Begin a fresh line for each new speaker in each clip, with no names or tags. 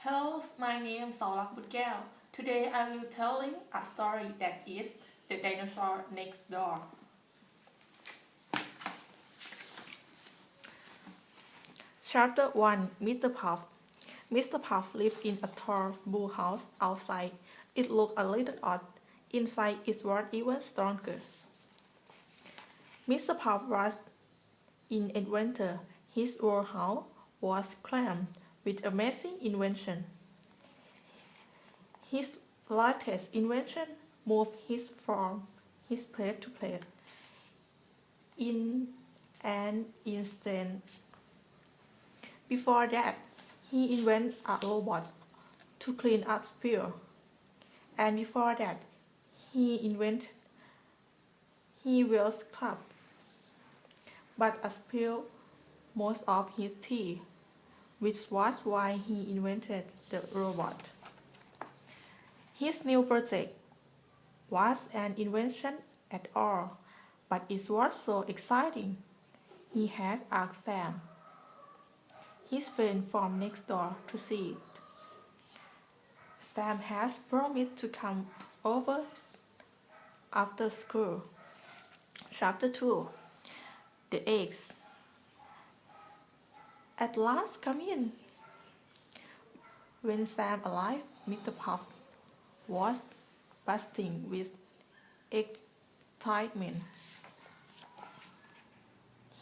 Hello, my name is Saulak Butkel. Today I will telling a story that is The Dinosaur Next Door. Chapter 1 Mr. Puff. Mr. Puff lived in a tall blue house outside. It looked a little odd. Inside it was even stronger. Mr. Puff was an inventor. His old house was crammed with amazing inventions. His latest invention moved his from his place to place in an instant. Before that, he invented a robot to clean up spill. And before that, he will scrub, but spilled most of his tea, which was why he invented the robot. His new project was an invention at all, but it was so exciting. He had asked Sam, his friend from next door, to see it. Sam has promised to come over after school. Chapter 2 The Eggs. At last, come in. When Sam arrived, Mr. Puff was bursting with excitement.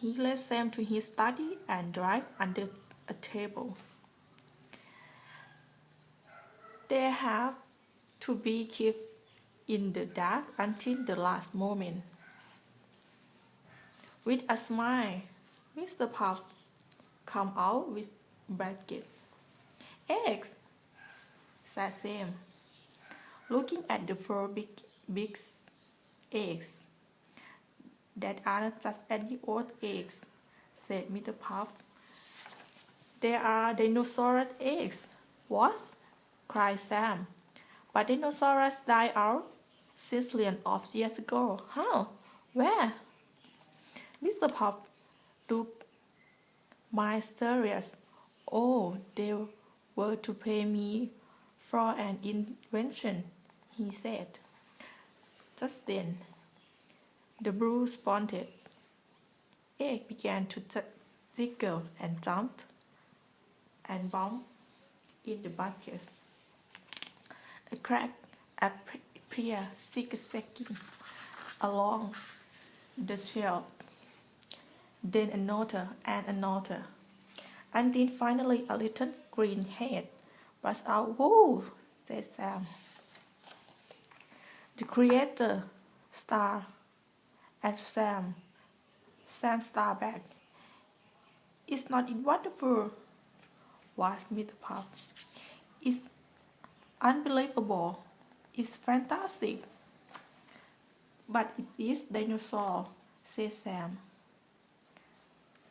He led Sam to his study and dived under a table. They have to be kept in the dark until the last moment. With a smile, Mr. Puff came out with basket. Eggs, said Sam, looking at the four big eggs. That aren't just any old eggs, said Mr. Puff. They are dinosaur eggs. What? Cried Sam. But dinosaurs died out zillions of years ago. How? Where? Mr. Puff looked mysterious. Oh, they were to pay me for an invention, he said. Just then, the blue spotted egg began to jiggle and jumped and bumped in the basket. A crack appeared zigzagging along the shelf, then another and another, until finally a little green head burst out. Whoa, said Sam. The creator stared at Sam. Sam stared back. It's not it wonderful, was Mr. Puff. It's unbelievable. It's fantastic. But it is dinosaur, said Sam.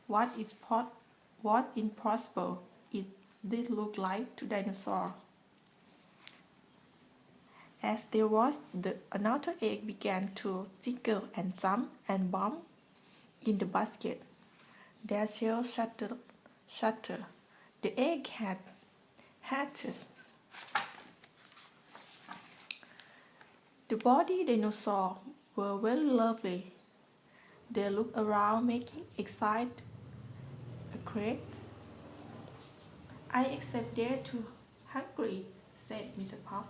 What impossible it did look like to dinosaur. As there was, another egg began to jiggle and jump and bump in the basket. Their shells shattered. The egg had hatches. The body dinosaurs were very lovely. They looked around, making excited a crack. I expect they're too hungry, said Mr. Puff.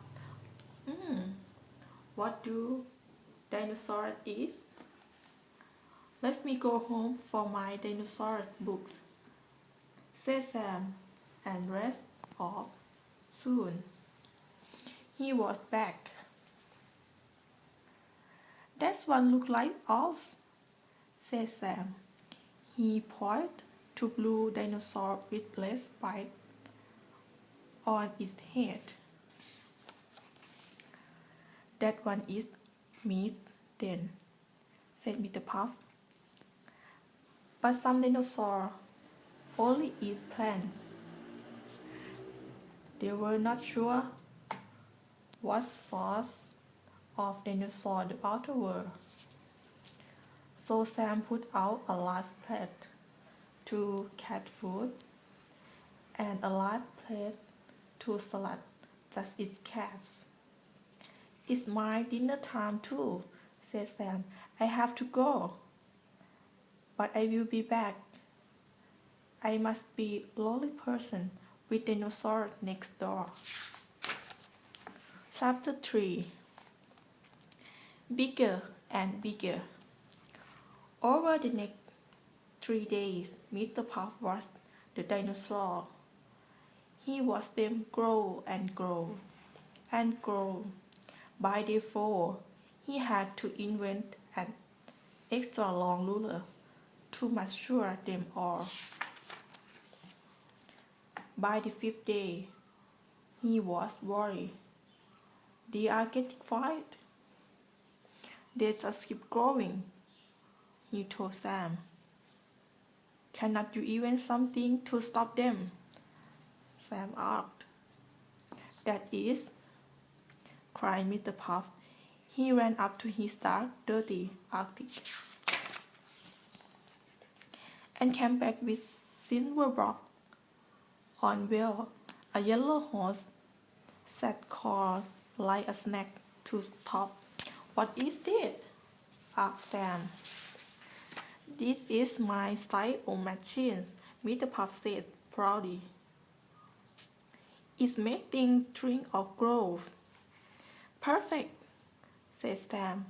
What do dinosaurs eat? Let me go home for my dinosaur books, said Sam, and rest off. Soon he was back. That's one look like us, said Sam. He pointed to blue dinosaur with less spikes on its head. That one is meat, then, said Mr. Puff. But some dinosaurs only eat plants. They were not sure what sort of dinosaur the others were. So Sam put out a large plate to cat food and a large plate to salad, just its cats. It's my dinner time too, said Sam. I have to go. But I will be back. I must be a lonely person with dinosaurs next door. Chapter 3. Bigger and bigger. Over the next 3 days, Mr. Puff watched the dinosaur. He watched them grow and grow and grow. By day 4, he had to invent an extra long ruler to measure them all. By the 5th day, he was worried. They are getting fat. They just keep growing, he told Sam. Cannot you invent something to stop them? Sam asked. That is, cried Mr. Puff. He ran up to his dark, dirty Arctic and came back with Silverback on wheel. A yellow horse sat called like a snack to stop. What is this? Asked Sam. This is my style machine, Mr. Puff said proudly. It's making drink or growth. Perfect, said Sam.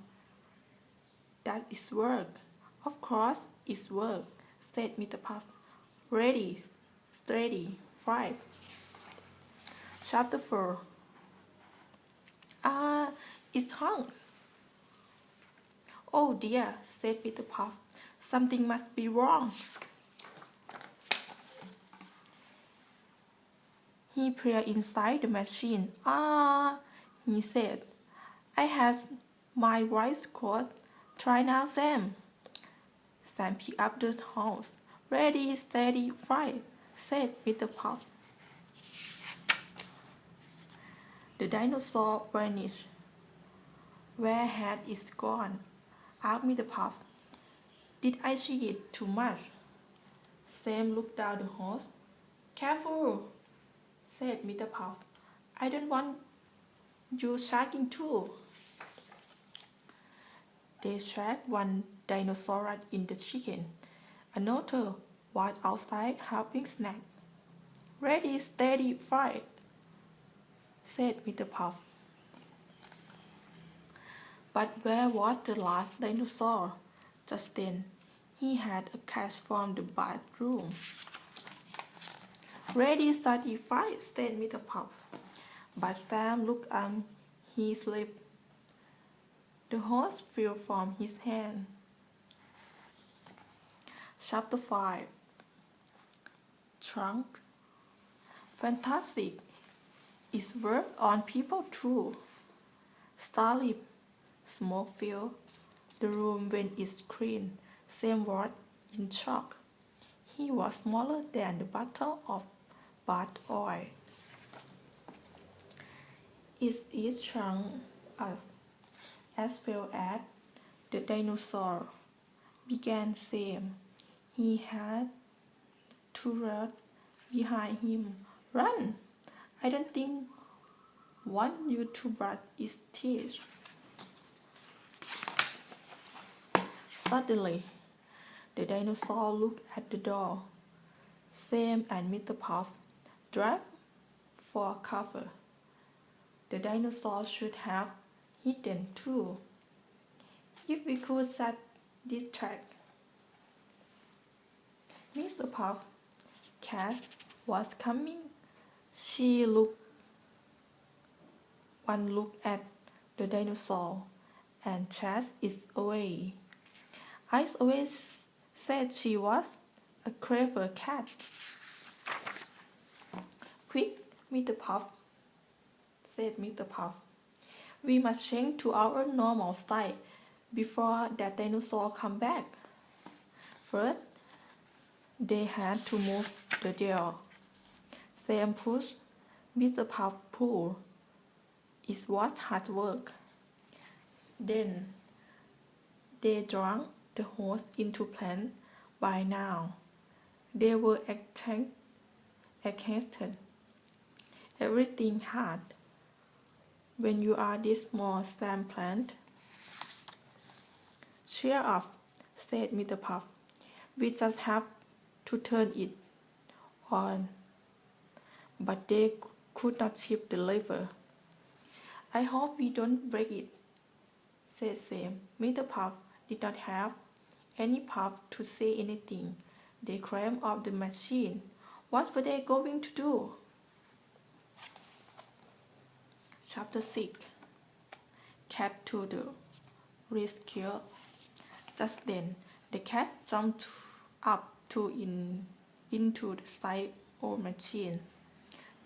That is work. Of course it's work, said Mr. Puff. Ready, steady, fry. Chapter 4. It's hung. Oh dear, said Mr. Puff. Something must be wrong. He peered inside the machine. He said. I had my waistcoat. Try now, Sam. Sam picked up the horse. Ready, steady, fry, said Mr. Puff. The dinosaur vanished. Where had it gone? Asked Mr. Puff. Did I shake it too much? Sam looked down the horse. Careful, said Mr. Puff. I don't want you shaking too. They tracked one dinosaur in the chicken. Another was outside having snack. Ready, steady, fry, said Mr. Puff. But where was the last dinosaur? Just then, he had a catch from the bathroom. Ready, steady, fry, said Mr. Puff. But Sam looked and he slipped. The horse fell from his hand. Chapter 5. Trunk. Fantastic. It's work on people too. Starlip. Smoke filled the room when it's clean. Sam was in shock. He was smaller than the bottle of bath oil. Is shrunk as well as the dinosaur, began Sam. He had to run behind him. Run! I don't want you to brush his teeth. Suddenly, the dinosaur looked at the door. Sam and Mr. Puff dropped for cover. The dinosaur should have hidden too. If we could set this track. Mr. Puff, cat was coming. She looked one look at the dinosaur and chased it away. I always said she was a clever cat. Quick, Mr. Puff, said Mr. Puff. We must change to our normal style before that dinosaur come back. First, they had to move the gel. Sam pushed, Mr. Puff pulled. It was hard work. Then, they drank the horse into plant. By now, they were exhausted everything hard. When you are this small, Sam plant. Cheer up, said Mr. Puff. We just have to turn it on. But they could not shift the lever. I hope we don't break it, said Sam. Mr. Puff did not have any puff to say anything. They climbed up the machine. What were they going to do? Chapter 6. Cat to the rescue. Just then, the cat jumped up into the side of the machine.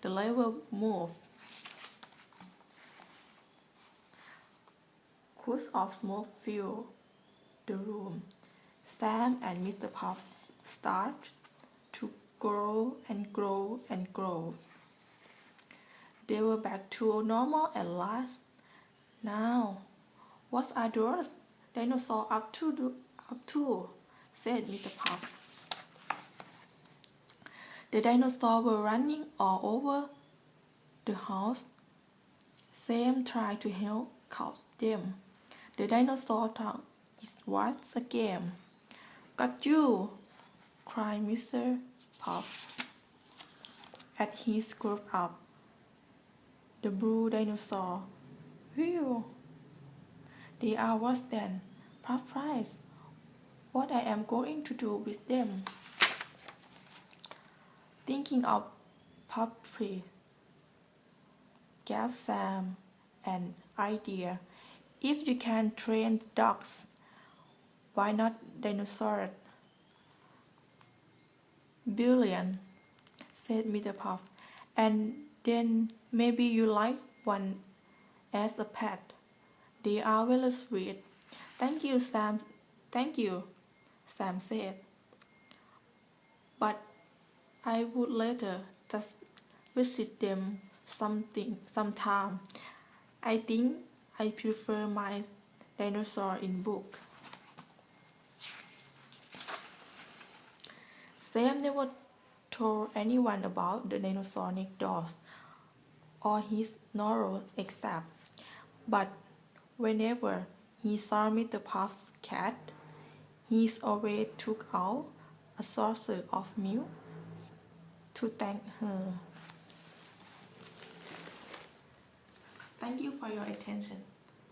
The lever moved. Clouds of smoke filled the room. Sam and Mr. Puff started to grow and grow and grow. They were back to normal at last. Now, what are those dinosaurs up to? Said Mr. Puff. The dinosaurs were running all over the house. Sam tried to help catch them. The dinosaur thought it was a game. Got you! Cried Mr. Puff as he scooped up the blue dinosaur. Phew! They are worse than Puff flies. What I am going to do with them? Thinking of puppy gave Sam an idea. If you can train dogs, why not dinosaurs? Brilliant, said Mr. Puff. And then maybe you like one as a pet. They are very sweet. Thank you, Sam. Thank you, Sam said. But I would later just visit them sometime. I think I prefer my dinosaur in book. Sam never told anyone about the dinosaur next door or his novel except. But whenever he saw Mr. Puff's cat, he always took out a saucer of milk to thank her. Thank you for your attention.